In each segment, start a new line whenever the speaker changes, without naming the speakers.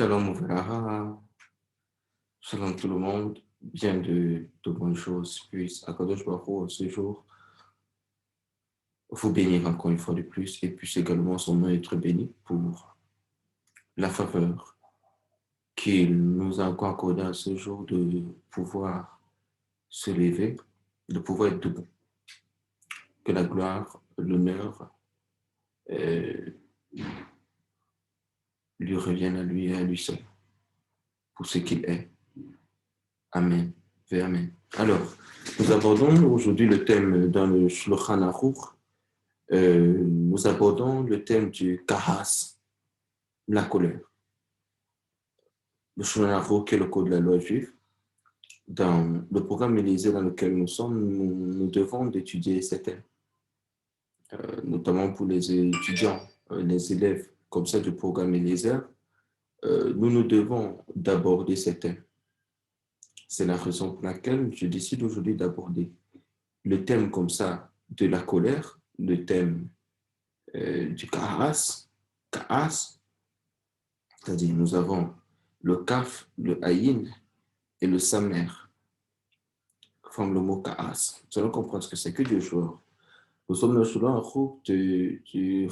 Shalom Ouvera, shalom tout le monde, bien de bonnes choses puisse Akadosh Baruch Hu, ce jour vous bénir encore une fois de plus et puisse également son nom être béni pour la faveur qu'il nous a encore accordé à ce jour de pouvoir se lever, de pouvoir être debout. Que la gloire, l'honneur lui reviennent à lui et à lui seul pour ce qu'il est. Amen. Ve Amen. Alors, nous abordons aujourd'hui le thème dans le Shulchan Aruch. Nous abordons le thème du kahas, la colère. Le Shulchan Aruch est le code de la loi juive. Dans le programme Élysée dans lequel nous sommes, nous devons d'étudier ces thèmes, notamment pour les étudiants, les élèves comme ça du programme Élysée. Nous devons d'aborder ces thèmes. C'est la raison pour laquelle je décide aujourd'hui d'aborder le thème comme ça de la colère, le thème du kahas, c'est-à-dire nous avons le kaf, le ayin et le samer, qui forment le mot kahas. Nous allons comprendre ce que c'est que Dieu joueur. Nous sommes dans le groupe du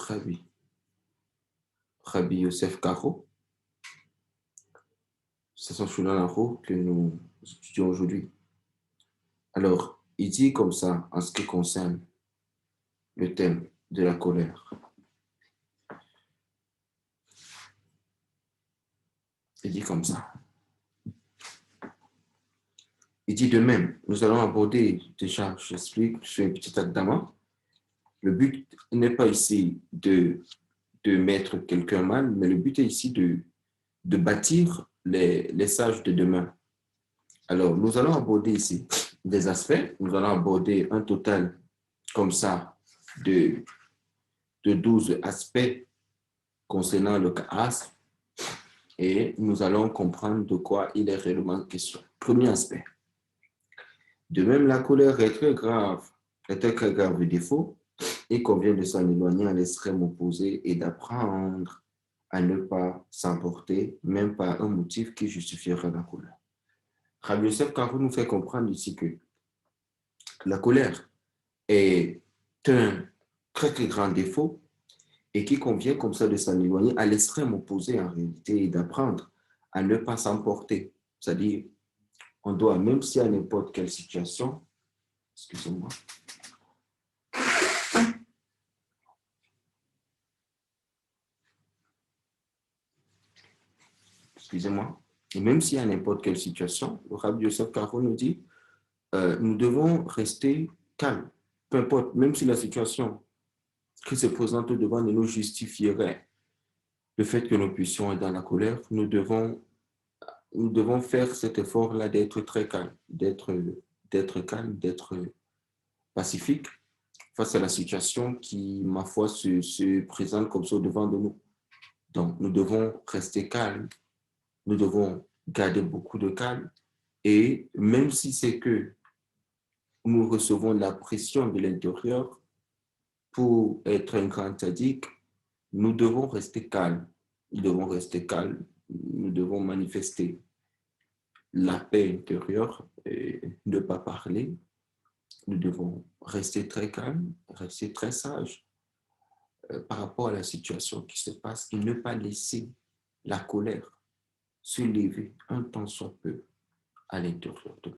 Rabbi Yosef Karo. C'est son groupe que nous étudions aujourd'hui. Alors, il dit comme ça en ce qui concerne le thème de la colère. Il dit comme ça. Il dit de même, nous allons aborder, déjà, j'explique, je fais un petit akdama. Le but n'est pas ici de mettre quelqu'un mal, mais le but est ici de bâtir les sages de demain. Alors, nous allons aborder ici des aspects. Nous allons aborder un total comme ça de 12 aspects concernant le kahas et nous allons comprendre de quoi il est réellement question. Premier aspect. De même, la colère est très grave défaut. Il convient de s'en éloigner à l'extrême opposé et d'apprendre à ne pas s'emporter, même par un motif qui justifierait la colère. Rabbi Yosef Karo nous fait comprendre ici que la colère est un très très grand défaut et qu'il convient comme ça de s'en éloigner à l'extrême opposé en réalité et d'apprendre à ne pas s'emporter. C'est-à-dire, on doit, même si à n'importe quelle situation, excusez-moi, et même si à n'importe quelle situation, le Rabbi Yosef Karo nous dit, nous devons rester calmes, peu importe, même si la situation qui se présente devant nous justifierait le fait que nous puissions être dans la colère, nous devons faire cet effort-là d'être très calme, d'être calme, d'être pacifique face à la situation qui, ma foi, se présente comme ça devant de nous. Donc, nous devons rester calmes, nous devons garder beaucoup de calme et même si c'est que nous recevons la pression de l'intérieur pour être un grand sadique, nous devons rester calmes. Nous devons rester calmes, nous devons manifester la paix intérieure et ne pas parler. Nous devons rester très calmes, rester très sages par rapport à la situation qui se passe et ne pas laisser la colère se lever un temps soit peu à l'intérieur de nous.